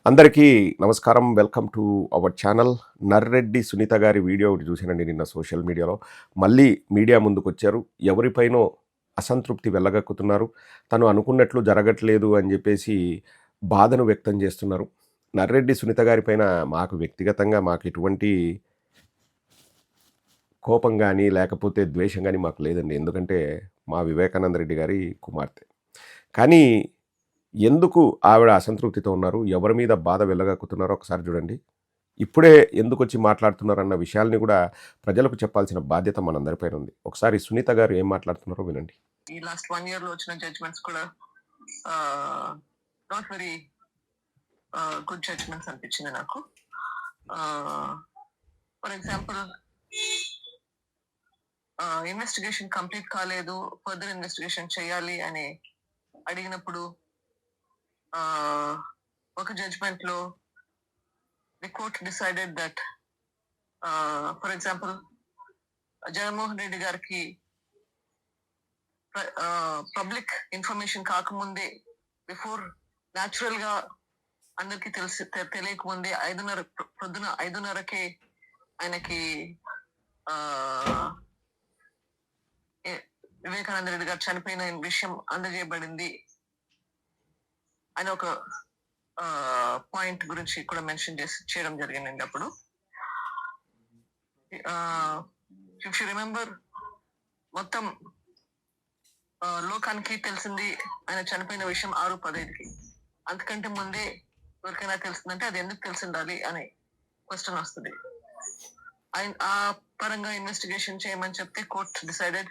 అందరికీ నమస్కారం. Welcome to our channel. Narreddy Sunitha గారి వీడియో ఒకటి చూశానండి నిన్న సోషల్ మీడియాలో. మళ్ళీ మీడియా ముందుకొచ్చారు. ఎవరిపైనో అసంతృప్తి వెళ్ళగక్కుతున్నారు. తను అనుకున్నట్లు జరగట్లేదు అని చెప్పేసి బాధను వ్యక్తం చేస్తున్నారు. నర్రెడ్డి సునీత గారి పైన మాకు వ్యక్తిగతంగా మాకు ఎటువంటి కోపం కానీ లేకపోతే ద్వేషం కానీ మాకు లేదండి. ఎందుకంటే మా వివేకానంద రెడ్డి గారి కుమార్తె. కానీ ఎందుకు ఆవిడ అసంతృప్తితో ఉన్నారు, ఎవరి మీద బాధ వెళ్ళగక్కుతున్నారో ఒకసారి చూడండి. ఇప్పుడే ఎందుకు వచ్చి మాట్లాడుతున్నారన్న విషయాల్ని కూడా ప్రజలకు చెప్పాల్సిన బాధ్యత మనందరిపైన ఉంది. ఒకసారి సునీత గారు ఏం మాట్లాడుతున్నారో వినండి. ఈ లాస్ట్ 1 year లో వచ్చిన జడ్జ్మెంట్స్ కూడా నాట్ వెరీ గుడ్ జడ్జ్మెంట్స్ అనిపించింది నాకు. ఫర్ ఎగ్జాంపుల్, ఇన్వెస్టిగేషన్ కంప్లీట్ కాలేదు, ఫర్దర్ ఇన్వెస్టిగేషన్ చేయాలి అని అడిగినప్పుడు ఒక జడ్జ్మెంట్ లో the court decided that for example Jaganmohan Reddy గారికి పబ్లిక్ ఇన్ఫర్మేషన్ కాకముందే, బిఫోర్ న్యాచురల్ గా అందరికి తెలియకముందే పొద్దున 5:30కే ఆయనకి వివేకానంద రెడ్డి గారు చనిపోయిన విషయం అందజేయబడింది అని ఒక పాయింట్ గురించి కూడా మెన్షన్ చేయడం జరిగిందండి. అప్పుడు ఇఫ్ యు రిమెంబర్, మొత్తం లోకానికి తెలిసింది ఆయన చనిపోయిన విషయం 6:15కి. అంతకంటే ముందే ఎవరికైనా తెలిసిందంటే అది ఎందుకు తెలిసిండాలి అనే క్వశ్చన్ వస్తుంది. ఆ పరంగా ఇన్వెస్టిగేషన్ చేయమని చెప్తే కోర్ట్ డిసైడెడ్,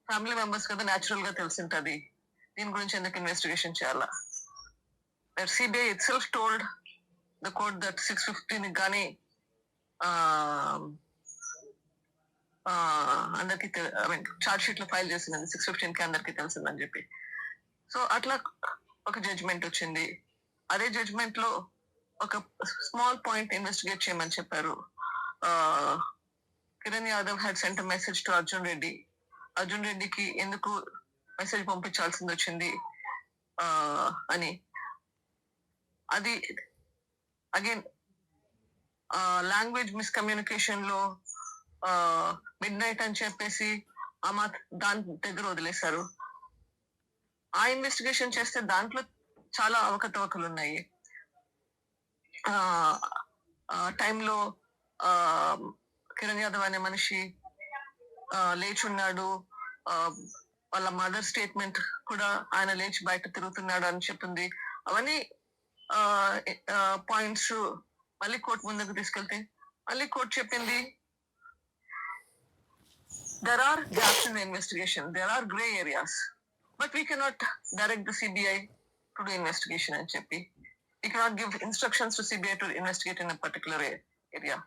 ఫ్యామిలీ మెంబర్స్ కదా, న్యాచురల్ గా తెలిసింటది, దీని గురించి ఎందుకు ఇన్వెస్టిగేషన్ చేయాలా. CBI itself told the court that 6:15 గానీ అందరికి చార్జ్ షీట్ లో ఫైల్ చేసింది, 6:15కి అందరికి తెలిసిందని చెప్పి. సో అట్లా ఒక జడ్జ్మెంట్ వచ్చింది. అదే జడ్జ్మెంట్ లో ఒక స్మాల్ పాయింట్ ఇన్వెస్టిగేట్ చేయమని చెప్పారు. Kiran Yadav had cent message to Arjun Reddy. Arjun రెడ్డికి ఎందుకు మెసేజ్ పంపించాల్సింది వచ్చింది అని. అది అగైన్ లాంగ్వేజ్ మిస్కమ్యూనికేషన్ లో మిడ్ నైట్ అని చెప్పేసి దాని దగ్గర వదిలేశారు. ఆ ఇన్వెస్టిగేషన్ చేస్తే దాంట్లో చాలా అవకతవకలు ఉన్నాయి. టైంలో కిరణ్ యాదవ్ అనే మనిషి లేచి ఉన్నాడు, వాళ్ళ మదర్ స్టేట్మెంట్ కూడా ఆయన లేచి బయట తిరుగుతున్నాడు అని చెప్పింది. అవన్నీ పాయింట్స్ మళ్ళీ కోర్టు ముందుకు తీసుకెళ్తే మళ్ళీ కోర్టు చెప్పింది, there are gaps in the investigation, there are gray areas, but we cannot direct the CBI to do investigation అని చెప్పి, we cannot give instructions to CBI to investigate in a particular area.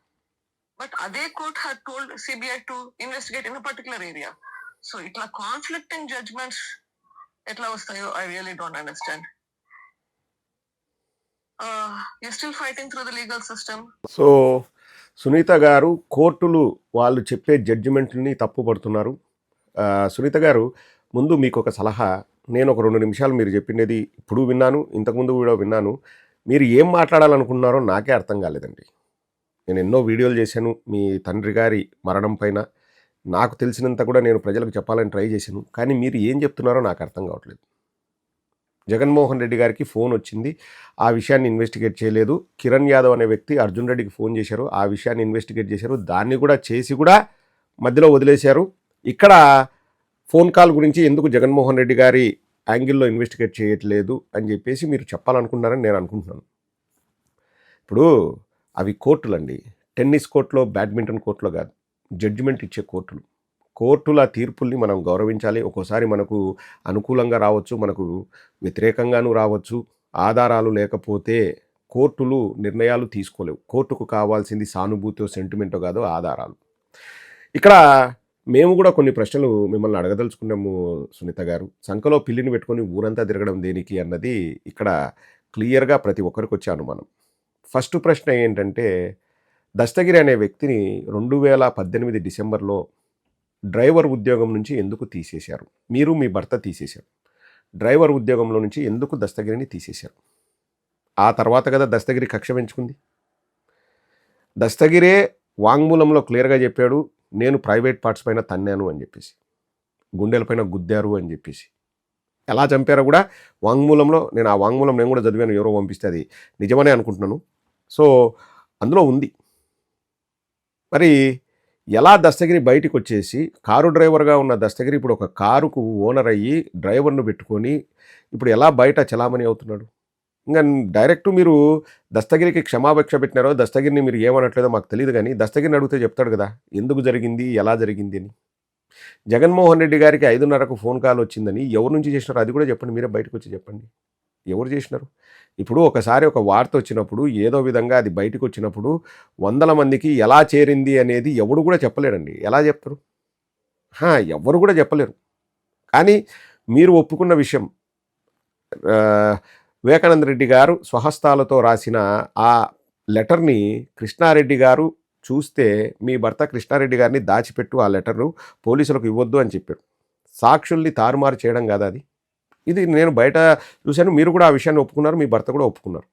But అదే court had told CBI to investigate in a particular area. So ఇట్లా conflicting judgments ఎట్లా వస్తాయో I really don't understand. You're still fighting through the legal system. So Sunitha గారు కోర్టులు వాళ్ళు చెప్పే జడ్జిమెంట్ని తప్పుపడుతున్నారు. సునీత గారు, ముందు మీకు ఒక సలహా. నేను ఒక 2 నిమిషాలు మీరు చెప్పినది ఇప్పుడు విన్నాను, ఇంతకుముందు కూడా విన్నాను. మీరు ఏం మాట్లాడాలనుకున్నారో నాకే అర్థం కాలేదండి. నేను ఎన్నో వీడియోలు చేశాను మీ తండ్రి గారి మరణం పైన. నాకు తెలిసినంత కూడా నేను ప్రజలకు చెప్పాలని ట్రై చేశాను. కానీ మీరు ఏం చెప్తున్నారో నాకు అర్థం కావట్లేదు. జగన్మోహన్ రెడ్డి గారికి ఫోన్ వచ్చింది, ఆ విషయాన్ని ఇన్వెస్టిగేట్ చేయలేదు. కిరణ్ యాదవ్ అనే వ్యక్తి అర్జున్ రెడ్డికి ఫోన్ చేశారు, ఆ విషయాన్ని ఇన్వెస్టిగేట్ చేశారు. దాన్ని కూడా చేసి కూడా మధ్యలో వదిలేశారు. ఇక్కడ ఫోన్ కాల్ గురించి ఎందుకు జగన్మోహన్ రెడ్డి గారి యాంగిల్లో ఇన్వెస్టిగేట్ చేయట్లేదు అని చెప్పేసి మీరు చెప్పాలనుకుంటున్నారని నేను అనుకుంటున్నాను. ఇప్పుడు అవి కోర్టులండి. టెన్నిస్ కోర్టులో, బ్యాడ్మింటన్ కోర్టులో కాదు, జడ్జిమెంట్ ఇచ్చే కోర్టులు. కోర్టుల తీర్పుల్ని మనం గౌరవించాలి. ఒక్కోసారి మనకు అనుకూలంగా రావచ్చు, మనకు వ్యతిరేకంగానూ రావచ్చు. ఆధారాలు లేకపోతే కోర్టులు నిర్ణయాలు తీసుకోలేవు. కోర్టుకు కావాల్సింది సానుభూతో, సెంటిమెంటో కాదు, ఆధారాలు. ఇక్కడ మేము కూడా కొన్ని ప్రశ్నలు మిమ్మల్ని అడగదలుచుకున్నాము సునీత గారు. సంఖలో పిల్లిని పెట్టుకొని ఊరంతా తిరగడం దేనికి అన్నది ఇక్కడ క్లియర్గా ప్రతి ఒక్కరికి వచ్చే అనుమానం. ఫస్ట్ ప్రశ్న ఏంటంటే, దస్తగిరి అనే వ్యక్తిని 2018 డిసెంబర్లో డ్రైవర్ ఉద్యోగం నుంచి ఎందుకు తీసేశారు? మీరు మీ భర్త తీసేశారు. డ్రైవర్ ఉద్యోగంలో నుంచి ఎందుకు దస్తగిరిని తీసేశారు? ఆ తర్వాత కదా దస్తగిరి కక్ష పెంచుకుంది. దస్తగిరే వాంగ్మూలంలో క్లియర్గా చెప్పాడు, నేను ప్రైవేట్ పార్ట్స్ పైన తన్నాను అని చెప్పేసి, గుండెల పైన గుద్దారు అని చెప్పేసి. ఎలా చంపారో కూడా వాంగ్మూలంలో, నేను ఆ వాంగ్మూలం నేను కూడా చదివాను, ఎవరో పంపిస్తే అది నిజమనే అనుకుంటున్నాను. సో అందులో ఉంది. మరి ఎలా దస్తగిరి బయటికి వచ్చేసి, కారు డ్రైవర్గా ఉన్న దస్తగిరి ఇప్పుడు ఒక కారుకు ఓనర్ అయ్యి డ్రైవర్ను పెట్టుకొని ఇప్పుడు ఎలా బయట చలామణి అవుతున్నాడు? ఇంకా డైరెక్ట్ మీరు దస్తగిరికి క్షమాభిక్ష పెట్టినారో, దస్తగిరిని మీరు ఏమనట్లేదో మాకు తెలియదు, కానీ దస్తగిరిని అడిగితే చెప్తాడు కదా ఎందుకు జరిగింది, ఎలా జరిగింది అని. జగన్మోహన్ రెడ్డి గారికి 5:30కు ఫోన్ కాల్ వచ్చిందని ఎవరి నుంచి చేసినారో అది కూడా చెప్పండి, మీరే బయటకు వచ్చి చెప్పండి. ఎవరు చేసినారు? ఇప్పుడు ఒకసారి ఒక వార్త వచ్చినప్పుడు, ఏదో విధంగా అది బయటకు వచ్చినప్పుడు 100 మందికి ఎలా చేరింది అనేది ఎవడు కూడా చెప్పలేడండి. ఎలా చెప్తారు? ఎవ్వరు కూడా చెప్పలేరు. కానీ మీరు ఒప్పుకున్న విషయం, వివేకానంద రెడ్డి గారు స్వహస్తాలతో రాసిన ఆ లెటర్ని కృష్ణారెడ్డి గారు చూస్తే, మీ భర్త కృష్ణారెడ్డి గారిని దాచిపెట్టు, ఆ లెటర్ను పోలీసులకు ఇవ్వద్దు అని చెప్పాడు. సాక్షుల్ని తారుమారు చేయడం కాదా అది? ఇది నేను బయట చూశాను, మీరు కూడా ఆ విషయాన్ని ఒప్పుకున్నారు, మీ భర్త కూడా ఒప్పుకున్నారు.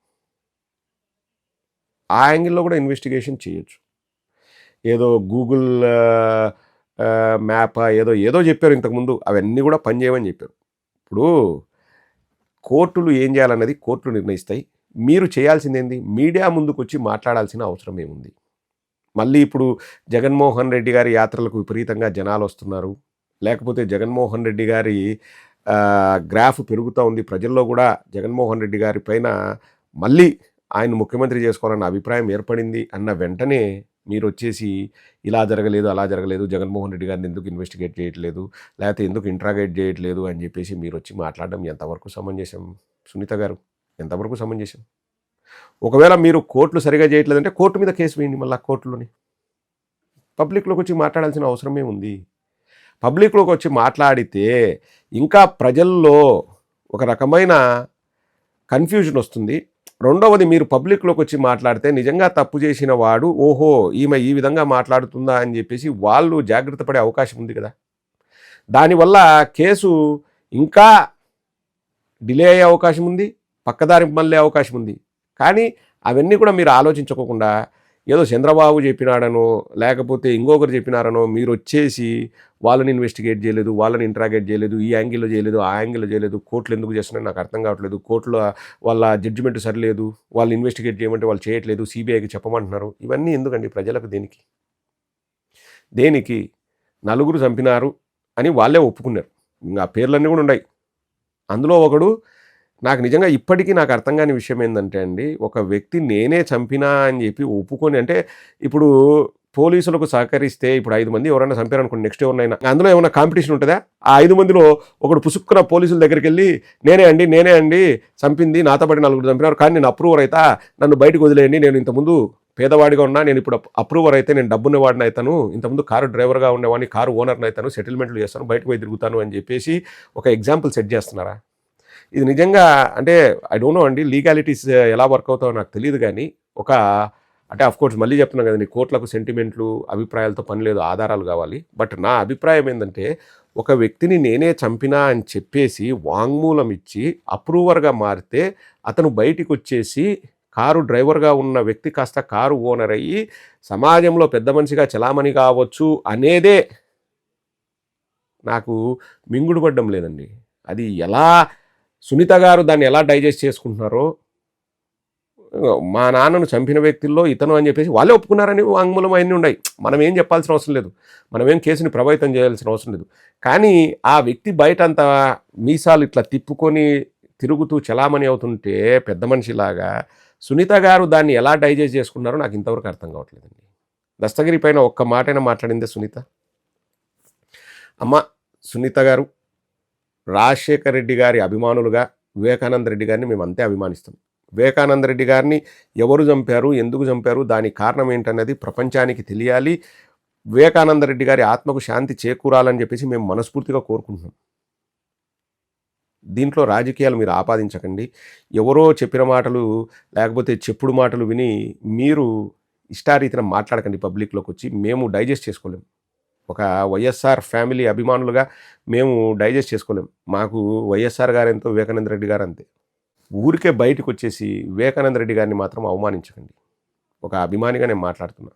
ఆ యాంగిల్లో కూడా ఇన్వెస్టిగేషన్ చేయొచ్చు. ఏదో గూగుల్ మ్యాప్ ఏదో ఏదో చెప్పారు ఇంతకుముందు, అవన్నీ కూడా పనిచేయమని చెప్పారు. ఇప్పుడు కోర్టులు ఏం చేయాలన్నది కోర్టులు నిర్ణయిస్తాయి. మీరు చేయాల్సిందేంది? మీడియా ముందుకు వచ్చి మాట్లాడాల్సిన అవసరం ఏముంది? మళ్ళీ ఇప్పుడు జగన్మోహన్ రెడ్డి గారి యాత్రలకు విపరీతంగా జనాలు వస్తున్నారు, లేకపోతే జగన్మోహన్ రెడ్డి గారి గ్రాఫ్ పెరుగుతూ ఉంది, ప్రజల్లో కూడా జగన్మోహన్ రెడ్డి గారి పైన మళ్ళీ ఆయన ముఖ్యమంత్రి చేసుకోవాలన్న అభిప్రాయం ఏర్పడింది అన్న వెంటనే మీరు వచ్చేసి ఇలా జరగలేదు, అలా జరగలేదు, జగన్మోహన్ రెడ్డి గారిని ఎందుకు ఇన్వెస్టిగేట్ చేయట్లేదు, లేకపోతే ఎందుకు ఇంట్రాగేట్ చేయట్లేదు అని చెప్పేసి మీరు వచ్చి మాట్లాడడం ఎంతవరకు సమంజసం సునీత గారు? ఎంతవరకు సమంజసం? ఒకవేళ మీరు కోర్టులు సరిగా చేయట్లేదంటే కోర్టు మీద కేసు వేయండి, మళ్ళీ కోర్టులోని. పబ్లిక్లోకి వచ్చి మాట్లాడాల్సిన అవసరమే ఉంది. పబ్లిక్లోకి వచ్చి మాట్లాడితే ఇంకా ప్రజల్లో ఒక రకమైన కన్ఫ్యూజన్ వస్తుంది. రెండవది, మీరు పబ్లిక్లోకి వచ్చి మాట్లాడితే నిజంగా తప్పు చేసిన వాడు, ఓహో ఈమె ఈ విధంగా మాట్లాడుతుందా అని చెప్పేసి వాళ్ళు జాగ్రత్త పడే అవకాశం ఉంది కదా. దానివల్ల కేసు ఇంకా డిలే అయ్యే అవకాశం ఉంది, పక్కదారి మళ్ళీ అవకాశం ఉంది. కానీ అవన్నీ కూడా మీరు ఆలోచించుకోకుండా ఏదో చంద్రబాబు చెప్పినాడనో లేకపోతే ఇంకొకరు చెప్పినారనో మీరు వచ్చేసి వాళ్ళని ఇన్వెస్టిగేట్ చేయలేదు, వాళ్ళని ఇంట్రాగేట్ చేయలేదు, ఈ యాంగిల్లో చేయలేదు, ఆ యాంగిల్లో చేయలేదు, కోర్టులు ఎందుకు చేస్తున్నాయి నాకు అర్థం కావట్లేదు, కోర్టులో వాళ్ళ జడ్జిమెంట్ సరిలేదు, వాళ్ళు ఇన్వెస్టిగేట్ చేయమంటే వాళ్ళు చేయట్లేదు, సిబిఐకి చెప్పమంటున్నారు. ఇవన్నీ ఎందుకండి ప్రజలకు? దేనికి నలుగురు చంపినారు అని వాళ్ళే ఒప్పుకున్నారు, ఇంకా పేర్లన్నీ కూడా ఉన్నాయి. అందులో ఒకడు, నాకు నిజంగా ఇప్పటికీ నాకు అర్థం కాని విషయం ఏంటంటే అండి, ఒక వ్యక్తి నేనే చంపినా అని చెప్పి ఒప్పుకొని, అంటే ఇప్పుడు పోలీసులకు సహకరిస్తే ఇప్పుడు 5 మంది ఎవరైనా చంపారనుకోండి, నెక్స్ట్ ఎవరైనా అందులో ఏమైనా కాంపిటీషన్ ఉంటుందా? ఆ 5 మందిలో ఒకడు పుసుక్కున పోలీసుల దగ్గరికి వెళ్ళి నేనే అండి చంపింది, నాతో పాటు 4 చంపినారు, కానీ నేను అప్రూవర్ అవుతా, నన్ను బయటకు వదిలేయండి, నేను ఇంతకుముందు పేదవాడిగా ఉన్నా, నేను ఇప్పుడు అప్రూవర్ అయితే నేను డబ్బున్నవాడిని అవుతాను, ఇంతకుముందు కారు డ్రైవర్గా ఉండేవాడిని కారు ఓనర్ని అవుతాను, సెటిల్మెంట్లు చేస్తాను, బయటకు పోయి తిరుగుతాను అని చెప్పేసి ఒక ఎగ్జాంపుల్ సెట్ చేస్తున్నారా? ఇది నిజంగా అంటే ఐ డోంట్ నో అండి, లీగాలిటీస్ ఎలా వర్క్ అవుతావో నాకు తెలియదు, కానీ అంటే అఫ్కోర్స్ మళ్ళీ చెప్తున్నాను కదండి, కోర్టులకు సెంటిమెంట్లు అభిప్రాయాలతో పని లేదు, ఆధారాలు కావాలి. బట్ నా అభిప్రాయం ఏంటంటే, ఒక వ్యక్తిని నేనే చంపినా అని చెప్పేసి వాంగ్మూలం ఇచ్చి అప్రూవర్గా మారితే అతను బయటికి వచ్చేసి కారు డ్రైవర్గా ఉన్న వ్యక్తి కాస్త కారు ఓనర్ అయ్యి సమాజంలో పెద్ద మనిషిగా చలామణి కావచ్చు అనేదే నాకు మింగుడు పడ్డం లేదండి. అది ఎలా సునీత గారు దాన్ని ఎలా డైజెస్ట్ చేసుకుంటున్నారో, మా నాన్నను చంపిన వ్యక్తుల్లో ఇతను అని చెప్పేసి వాళ్ళే ఒప్పుకున్నారని వాంగ్మూలం అవన్నీ ఉన్నాయి, మనం ఏం చెప్పాల్సిన అవసరం లేదు, మనమేం కేసుని ప్రభావితం చేయాల్సిన అవసరం లేదు. కానీ ఆ వ్యక్తి బయట అంతా మీసాలు ఇట్లా తిప్పుకొని తిరుగుతూ చలామణి అవుతుంటే పెద్ద మనిషిలాగా సునీత గారు దాన్ని ఎలా డైజెస్ట్ చేసుకున్నారో నాకు ఇంతవరకు అర్థం కావట్లేదండి. దస్తగిరి పైన ఒక్క మాటైనా మాట్లాడిందే సునీత? అమ్మ సునీత గారు, రాజశేఖర్ రెడ్డి గారి అభిమానులుగా వివేకానంద రెడ్డి గారిని మేము అంతే అభిమానిస్తాం. వివేకానంద రెడ్డి గారిని ఎవరు చంపారు, ఎందుకు చంపారు, దానికి కారణం ఏంటన్నది ప్రపంచానికి తెలియాలి, వివేకానంద రెడ్డి గారి ఆత్మకు శాంతి చేకూరాలని చెప్పేసి మేము మనస్ఫూర్తిగా కోరుకుంటున్నాం. దీంట్లో రాజకీయాలు మీరు ఆపాదించకండి. ఎవరో చెప్పిన మాటలు లేకపోతే చెప్పుడు మాటలు విని మీరు ఇష్టారీతిన మాట్లాడకండి పబ్లిక్లోకి వచ్చి, మేము డైజెస్ట్ చేసుకోలేం. ఒక వైఎస్ఆర్ ఫ్యామిలీ అభిమానులుగా మేము డైజెస్ట్ చేసుకోలేం. మాకు వైఎస్ఆర్ గారు ఎంతో, వివేకానంద రెడ్డి గారు అంతే. ఊరికే బయటకు వచ్చేసి వివేకానంద రెడ్డి గారిని మాత్రం అవమానించకండి. ఒక అభిమానిగా నేను మాట్లాడుతున్నా.